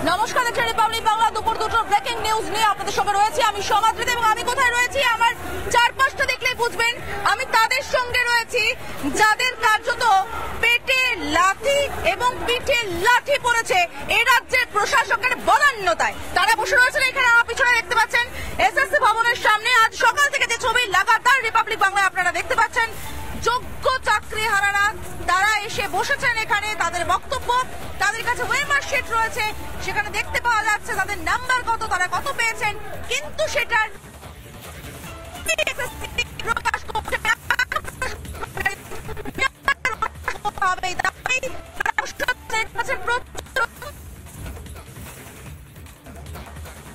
নমস্কার, দেখছেন রিপাবলিক বাংলা। দুপুর দুটোর ব্রেকিং নিউজ নিয়ে আপনাদের সঙ্গে রয়েছি আমি সমাদৃতি, এবং আমি কোথায় রয়েছি আমার চারপাশটা দেখলেই বুঝবেন আমি তাদের সঙ্গে রয়েছি যাদের কার্যত পেটে লাথি এবং পিঠে লাঠি পড়েছে এই রাজ্যের প্রশাসকের বদান্যতায়। তারা বসে রয়েছেন এখানে, আমার পিছনে দেখতে পাচ্ছেন এসএসসি ভবনের সামনে। আজ সকাল থেকে যে ছবি লাগাতার রিপাবলিক বাংলায় আপনারা দেখতে পাচ্ছেন, যোগ্য চাকরি হারারা তারা এসে বসেছেন এখানে। তাদের বক্তব্য, তাদের কাছে ওয়েমার শিট রয়েছে, সেখানে দেখতে পাওয়া যাচ্ছে তাদের নাম্বার কত, তারা কত পেয়েছেন, কিন্তু সেটার প্রকাশ করতে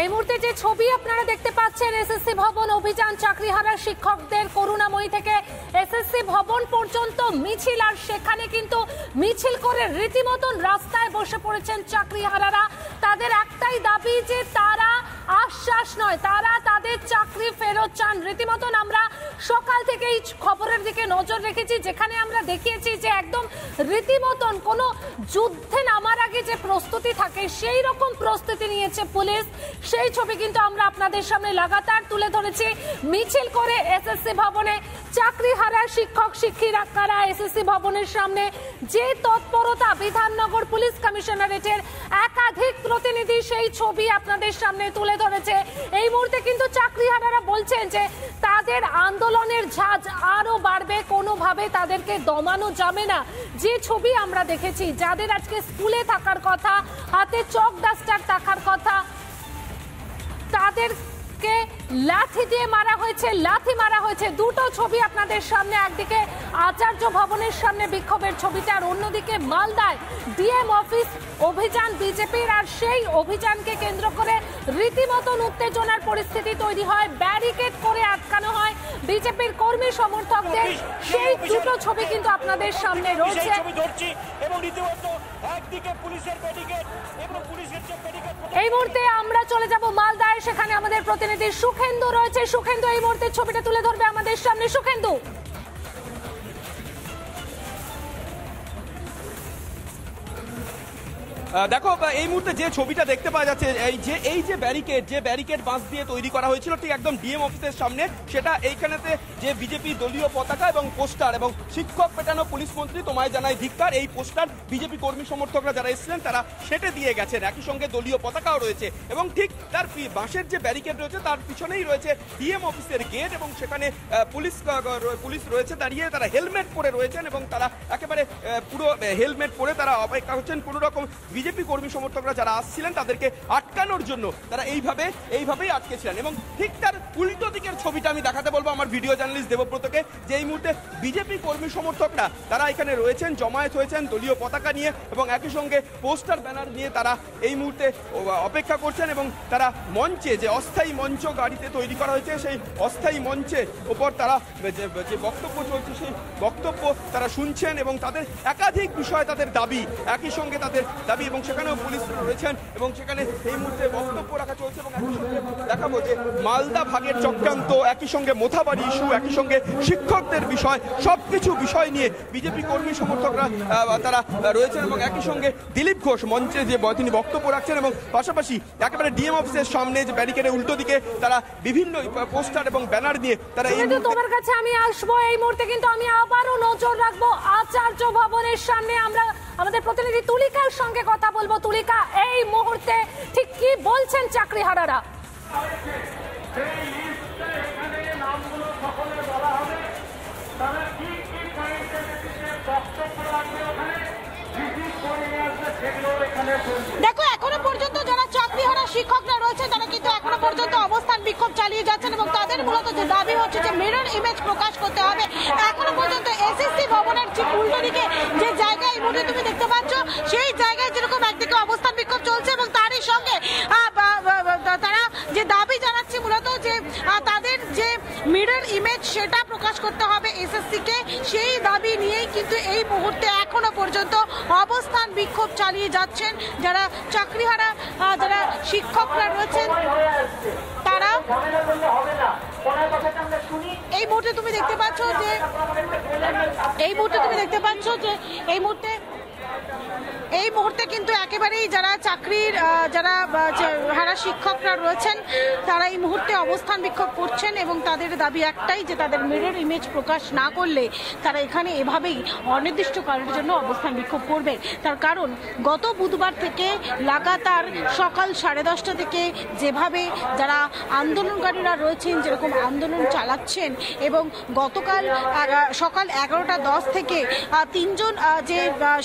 এই মুহূর্তে যে ছবি আপনারা দেখতে পাচ্ছেন, এসএসসি ভবন অভিযান, চাকরিহারা শিক্ষকদের করুণাময়ী থেকে এসএসসি ভবন পর্যন্ত মিছিল, আর সেখানে কিন্তু মিছিল করে রীতিমতন রাস্তায় বসে পড়েছেন চাকরিহারারা। তাদের একটাই দাবি যে তারা আশ্বাস নয়, তারা তাদের চাকরি ফেরত চান। রীতিমতন আমরা সকাল থেকে এই খবরের দিকে নজর রেখেছি, যেখানে আমরা দেখিয়েছি যে একদম রীতিমতন কোনো যুদ্ধে নামার আগে যে প্রস্তুতি থাকে সেই রকম প্রস্তুতি নিয়েছে পুলিশ। সেই ছবি কিন্তু আমরা আপনাদের সামনে লাগাতার তুলে ধরেছি। মিছিল করে এসএসসি ভবনে চাকরিহারা শিক্ষক শিক্ষিকারা এসএসসি ভবনের সামনে যে তৎপরতা, বিধাননগর পুলিশ কমিশনারেটের একাধিক প্রতিনিধি সেই ছবি আপনাদের সামনে তুলে ধরেছে। এই মুহূর্তে কিন্তু চাকরিহারারা বলছেন যে তাদের আন্দোলনের ঝাঁজ আরো বাড়বে, কোনোভাবে তাদেরকে দমানো যাবে না। যে ছবি আমরা দেখেছি, যাদের আজকে স্কুলে থাকার কথা, হাতে চক ডাস্টার থাকার কথা, তাদেরকে লাঠি দিয়ে মারা হয়েছে, লাথি মারা হয়েছে। দুটো ছবি আপনাদের সামনে, একদিকে আচার্য ভবনের সামনে বিক্ষোভের ছবিটা, আর অন্যদিকে মালদায় ডিএম অফিস অভিযান বিজেপির, আর সেই অভিযানকে কেন্দ্র করে রীতিমতন উত্তেজনার পরিস্থিতি তৈরি হয়, ব্যারিকেড করে আটকানো হয় বিজেপির কর্মী সমর্থকদের। সেই দুটো ছবি কিন্তু আপনাদের সামনে রয়েছে। এই মুহূর্তে আমরা চলে যাব মালদায়, সেখানে আমাদের প্রতিনিধি সুখেন্দু রয়েছে। সুখেন্দু এই মুহূর্তে ছবিটা তুলে ধরবে আমাদের সামনে। সুখেন্দু, দেখো এই মুহূর্তে যে ছবিটা দেখতে পাওয়া যাচ্ছে, এই যে ব্যারিকেড বাঁশ দিয়ে তৈরি করা হয়েছিল ঠিক একদম ডিএম অফিসের সামনে, সেটা এইখানেতে যে বিজেপি দলীয় পতাকা এবং পোস্টার এবং শিক্ষক পেটানো পুলিশ মন্ত্রী তোমায় জানাই ধিক্কার, এই পোস্টার বিজেপি কর্মী সমর্থকরা যারা এসেছিলেন তারা সেটে দিয়ে গেছেন। একই সঙ্গে দলীয় পতাকাও রয়েছে, এবং ঠিক তার বাঁশের যে ব্যারিকেড রয়েছে তার পিছনেই রয়েছে ডিএম অফিসের গেট, এবং সেখানে পুলিশ রয়েছে দাঁড়িয়ে, তারা হেলমেট পরে রয়েছেন, এবং তারা একেবারে পুরো হেলমেট পরে তারা অপেক্ষা করছেন কোনো রকম বিজেপি কর্মী সমর্থকরা যারা আসছিলেন তাদেরকে আটকানোর জন্য। তারা এইভাবেই আটকেছিলেন, এবং ঠিক তার উল্টো দিকের ছবিটা আমি দেখাতে বলবো আমার ভিডিও জার্নালিস্ট দেবব্রতকে, যে এই মুহূর্তে বিজেপি কর্মী সমর্থকরা তারা এখানে রয়েছেন, জমায়েত হয়েছেন দলীয় পতাকা নিয়ে, এবং একই সঙ্গে পোস্টার ব্যানার নিয়ে তারা এই মুহূর্তে অপেক্ষা করছেন, এবং তারা মঞ্চে যে অস্থায়ী মঞ্চ গাড়িতে তৈরি করা হয়েছে সেই অস্থায়ী মঞ্চের ওপর তারা যে বক্তব্য চলছে সেই বক্তব্য তারা শুনছেন, এবং তাদের একাধিক বিষয়, তাদের দাবি, একই সঙ্গে তাদের দাবি, এবং সেখানেও পুলিশ রয়েছেন, এবং সেখানে এই মুহূর্তে বক্তব্য রাখা চলছে। এবং একই সঙ্গে দেখাবো যে মালদা ভাগের চক্রান্ত, একই সঙ্গে মোথাবাড়ি ইস্যু, একই সঙ্গে শিক্ষকদের বিষয়, সবকিছু বিষয় নিয়ে বিজেপি কর্মী সমর্থকরা তারা রয়েছেন, এবং একই সঙ্গে দিলীপ ঘোষ মঞ্চে যে তিনি বক্তব্য রাখছেন, এবং পাশাপাশি একেবারে ডিএম অফিসের সামনে যে ব্যারিকেডের উল্টো দিকে তারা বিভিন্ন পোস্টার এবং ব্যানার নিয়ে তারা। তোমার কাছে আমি আসবো, এই মুহূর্তে কিন্তু আমি আবারও নজর রাখবো আচার্য ভবনের সামনে। আমরা আমাদের প্রতিনিধি তুলিকার সঙ্গে কথা বলবো। তুলিকা, এই মুহূর্তে ঠিক কি বলছেন চাকরিহারারা? দেখো, এখনো পর্যন্ত যারা চাকরিহারা শিক্ষকরা রয়েছে তারা কিন্তু এখনো পর্যন্ত অবস্থান বিক্ষোভ চালিয়ে যাচ্ছেন, এবং তাদের মূলত যে দাবি হচ্ছে যে মিরর ইমেজ প্রকাশ করতে হবে। এখনো পর্যন্ত এসএসসি ভবনের ঠিক উল্টো দিকে যে জায়গায় এই মুহূর্তে তুমি দেখতে পাচ্ছ, সেই জায়গায় যেরকম একদিকে অবস্থান বিক্ষোভ চলছে, এবং তারই সঙ্গে তারা যে দাবি জানাচ্ছে মূলত যে তাদের যে মিরর ইমেজ সেটা প্রকাশ করতে হবে এসএসসি কে, সেই দাবি নিয়েই কিন্তু এই মুহূর্তে এখনো পর্যন্ত অবস্থান বিক্ষোভ চালিয়ে যাচ্ছেন যারা চাকরিহারা, যারা শিক্ষকরা রয়েছেন তারা। এই মুহূর্তে তুমি দেখতে পাচ্ছ যে এই মুহূর্তে কিন্তু একেবারেই যারা চাকরির যারা হারা শিক্ষকরা রয়েছেন তারা এই মুহূর্তে অবস্থান বিক্ষোভ করছেন এবং তাদের দাবি একটাই যে তাদের মিরর ইমেজ প্রকাশ না করলে তারা এখানে এভাবেই অনির্দিষ্টকালের জন্য অবস্থান বিক্ষোভ করবে। তার কারণ গত বুধবার থেকে লাগাতার সকাল 10:30 থেকে যেভাবে যারা আন্দোলনকারীরা রয়েছেন যেরকম আন্দোলন চালাচ্ছেন এবং গতকাল সকাল 11:10 থেকে 3জন যে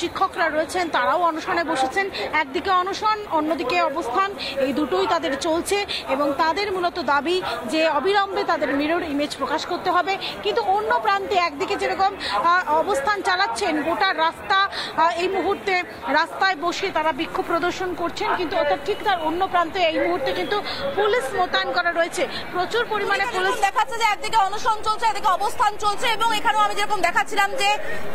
শিক্ষকরা রয়েছেন তারাও অনশনে বসেছেন। একদিকে অনশন, অন্যদিকে অবস্থান, এই দুটোই তাদের চলছে এবং তাদের মূলত দাবি যে অবিলম্বে তাদের মিরর ইমেজ প্রকাশ করতে হবে। কিন্তু অন্য প্রান্তে একদিকে যেরকম অবস্থান চালাচ্ছেন, গোটা রাস্তা এই মুহূর্তে রাস্তায় বসে তারা বিক্ষোভ প্রদর্শন করছেন, কিন্তু ঠিক তার অন্য প্রান্তে এই মুহূর্তে কিন্তু পুলিশ মোতায়েন করা রয়েছে, প্রচুর পরিমাণে পুলিশ দেখাচ্ছে যে একদিকে অনশন চলছে, একদিকে অবস্থান চলছে এবং এখানেও আমি যেরকম দেখাচ্ছিলাম যে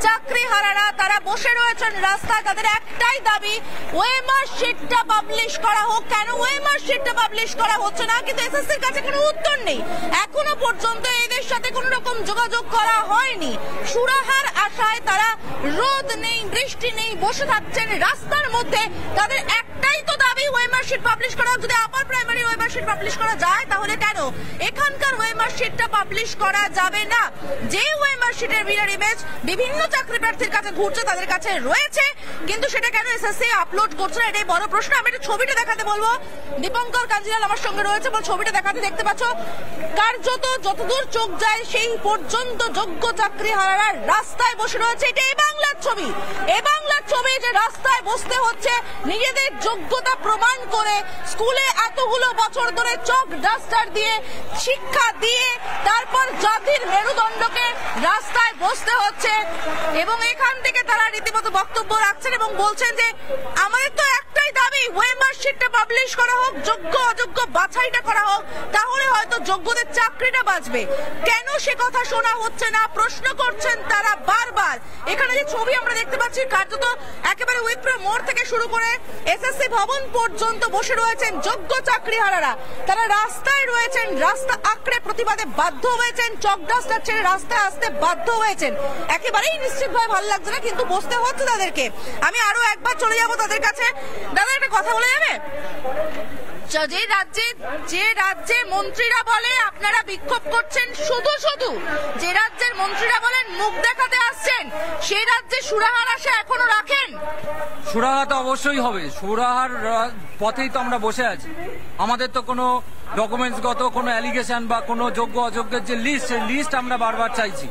চাকরি হারারা তারা বসে রয়েছেন রাস্তায়। তাদের একটাই দাবি ওএমআর শিটটা পাবলিশ করা হোক। কেন ওএমআর শিটটা পাবলিশ করা হচ্ছে না? কিন্তু এসএসসির কাছে কোনো উত্তর নেই। এখনো পর্যন্ত এদের সাথে কোনো রকম যোগাযোগ করা হয়নি। সুরাহার আশায় তারা রোদ নেই, বৃষ্টি নেই, বসে থাকছেন রাস্তার মধ্যে। তাদের একটাই তো দাবি ওএমআর শিট পাবলিশ করা হোক। যদি upper primary OMR sheet publish করা যায় তাহলে কেন এখানকার ওএমআর শিটটা পাবলিশ করা যাবে না? যে ওএমআর শিটের মিরর ইমেজ বিভিন্ন চাকরি প্রার্থীর কাছে ঘুরছে, তাদের কাছে রয়েছে, কিন্তু সেটা কেন এসএসসি আপলোড করছে না? এটাই বড় প্রশ্ন। আমি একটা ছবিটা দেখাতে বলবো, দীপঙ্কর কাঞ্জিলাল আমার সঙ্গে রয়েছে, ছবিটা দেখাতে দেখতে পাচ্ছ কার্যত যতদূর চোখ যায় সেই পর্যন্ত যোগ্য চাকরি হারারা রাস্তায় বসে রয়েছে। এটা এই বাংলার ছবি, এই বাংলার ছবি যে রাস্তায় বসতে হচ্ছে নিজেদের যোগ্যতা প্রমাণ করে, স্কুলে এতগুলো বছর ধরে চক ডাস্টার দিয়ে শিক্ষা দিয়ে তারপর জাতির মেরুদণ্ডকে রাস্তায় বসতে হচ্ছে এবং এখান থেকে তারা রীতিমতো বক্তব্য রাখছেন এবং বলছেন যে আমাদের তো একটাই দাবি ওএমআর শিটটা পাবলিশ করা হোক, যোগ্য অযোগ্য বাছাইটা করা হোক, তাহলে হয়তো যোগ্যদের চাকরিটা বাঁচবে। কেন সে কথা শোনা হচ্ছে না প্রশ্ন করছেন তারা বারবার। এখানে যে ছবি আমরা দেখতে পাচ্ছি কার্যত একেবারে উইপ্রো মোড় থেকে শুরু করে এসএসসি ভবন পর্যন্ত বসে রয়েছেন যোগ্য চাকরি হারারা। তারা রাস্তায় রয়েছেন, রাস্তা আঁকড়ে প্রতিবাদে বাধ্য হয়েছেন, চক ডাস্টার ছেড়ে রাস্তায় আসতে বাধ্য হয়েছেন। একেবারেই নিশ্চিতভাবে ভালো লাগছে না, কিন্তু বসতে হচ্ছে তাদেরকে। আমি আরো একবার চলে যাব তাদের কাছে। দাদা একটা কথা বলে যাবে? যে রাজ্যে মন্ত্রীরা বলে আপনারা বিক্ষোভ করছেন, শুধু যে রাজ্যের মন্ত্রীরা বলেন মুখ দেখাতে আসছেন, সেই রাজ্যে সুরাহার আশা এখনো রাখেন? সুরাহা তো অবশ্যই হবে, সুরাহার পথেই তো আমরা বসে আছি। আমাদের তো কোনো ডকুমেন্টসগত কোনো অ্যালিগেশন বা কোনো যোগ্য অযোগ্যের যে লিস্ট, সেই লিস্ট আমরা বারবার চাইছি।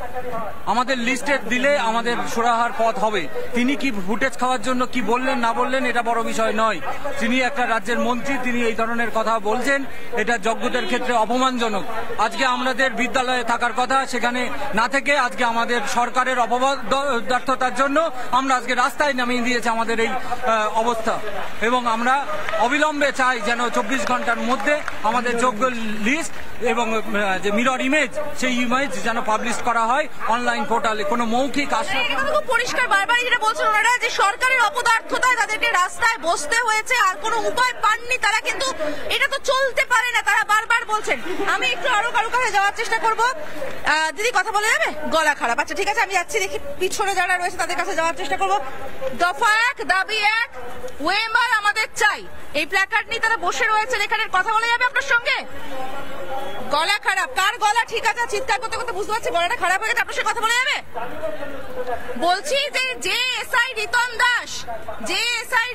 আমাদের লিস্টে দিলে আমাদের সুরাহার পথ হবে। তিনি কি ফুটেজ খাওয়ার জন্য কি বললেন না বললেন এটা বড় বিষয় নয়। তিনি একটা রাজ্যের মন্ত্রী, তিনি এই ধরনের কথা বলছেন, এটা যোগ্যদের ক্ষেত্রে অপমানজনক। আজকে আমাদের বিদ্যালয়ে থাকার কথা, সেখানে না থেকে আজকে আমাদের সরকারের অপদার্থতার জন্য আমরা আজকে রাস্তায় নামিয়ে দিয়েছে আমাদের এই অবস্থা। এবং আমরা অবিলম্বে চাই যেন 24 ঘন্টার মধ্যে আমাদের যোগ্য লিস্ট এবং যে মিরর ইমেজ, সেই ইমেজ যেন পাবলিশ করা হয় অনলাইন পোর্টালে। কোনো মৌখিক আশ্বাস পরিষ্কার বারবার যেটা বলছেন ওনারা যে সরকারের অপদার্থতায় তাদেরকে রাস্তায় বসতে হয়েছে, আর কোনো উপায় পাননি তারা, কিন্তু এটা তো চলতে পারে না, তারা বারবার বলছেন। আমি একটু আরো কারো কাছে যাওয়ার চেষ্টা করবো। দিদি কথা বলে যাবে? গলা খারাপ, আচ্ছা ঠিক আছে আমি যাচ্ছি, দেখি পিছনে যারা রয়েছে তাদের কাছে যাওয়ার চেষ্টা করবো। দফা 1, দাবি 1, ওএমআর আমাদের চাই, এই প্ল্যাকার্ড নিয়ে তারা বসে রয়েছেন। এখানে কথা বলে যাবে আপনার সঙ্গে? গলা খারাপ, কার গলা ঠিক আছে? চিৎকার করতে করতে বুঝতে পারছি গলাটা খারাপ হয়ে গেছে, আপনার সঙ্গে কথা বলে যাবে? বলছি যে এসআই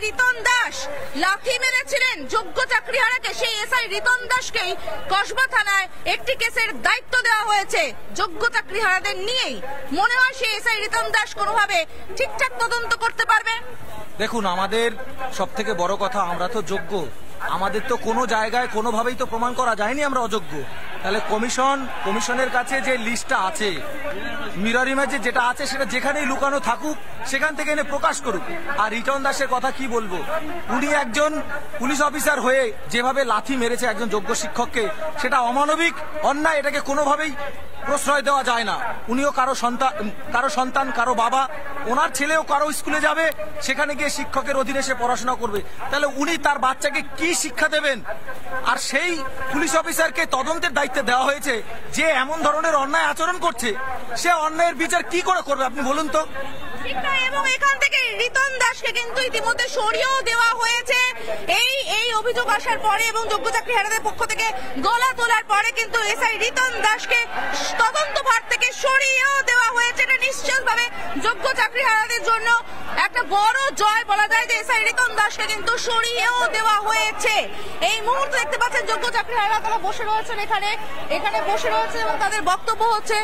রিতন দাস লাথি মেরেছিলেন যোগ্য চাকরিহারাকে, সেই এসআই রিতন দাসকেই কসবা থানায় একটি কেসের দায়িত্ব দেওয়া হয়েছে যোগ্য চাকরিহারাদের নিয়েই। মনে হয় সেই এসআই রিতন দাস কোনোভাবে ঠিকঠাক তদন্ত করতে পারবে? দেখুন, আমাদের সব থেকে বড় কথা, আমরা তো যোগ্য, আমাদের তো কোনো জায়গায় কোনোভাবেই তো প্রমাণ করা যায়নি আমরা অযোগ্য। তাহলে কমিশনের কাছে যে লিস্টটা আছে, মিরর ইমেজে যেটা আছে, সেটা যেখানেই লুকানো থাকুক সেখান থেকে এনে প্রকাশ করুক। আর রিটন দাসের কথা কি বলবো, উনি একজন পুলিশ অফিসার হয়ে যেভাবে লাথি মেরেছে একজন যোগ্য শিক্ষককে, সেটা অমানবিক, অন্যায়, এটাকে কোনোভাবেই প্রশ্রয় দেওয়া যায় না। উনিও কারো সন্তান, কারো বাবা, ওনার ছেলেও কারো স্কুলে যাবে, সেখানে গিয়ে শিক্ষকের অধীনে সে পড়াশোনা করবে, তাহলে উনি তার বাচ্চাকে কি শিক্ষা দেবেন? আর সেই পুলিশ অফিসারকে তদন্তের দায়িত্ব দেওয়া হয়েছে, যে এমন ধরনের অন্যায় আচরণ করছে, সে অন্যায়ের বিচার কি করে করবে আপনি বলুন তো? এবং এখান থেকে রিতন দাসকে কিন্তু ইতিমধ্যে সরিয়েও দেওয়া হয়েছে। এই অভিযোগ আসার পরে এবং যোগ্য চাকরিহারাদের পক্ষ থেকে গলা তোলার পরে কিন্তু এসআই রিতন দাসকে তদন্ত ভার থেকে সরিয়েও দেওয়া হয়েছে। এটা নিশ্চিতভাবে যোগ্য চাকরিহারাদের জন্য একটা বড় জয় বলা যায় যে এসআই রিতন দাসকে কিন্তু সরিয়েও দেওয়া হয়েছে। এই মুহূর্তে দেখতে পাচ্ছেন যোগ্য চাকরিহারারা তারা বসে রয়েছেন এখানে বসে রয়েছে এবং তাদের বক্তব্য হচ্ছে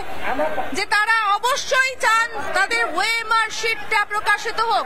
যে তারা অবশ্যই চান তাদের ওএমআর শিটটা প্রকাশিত হোক।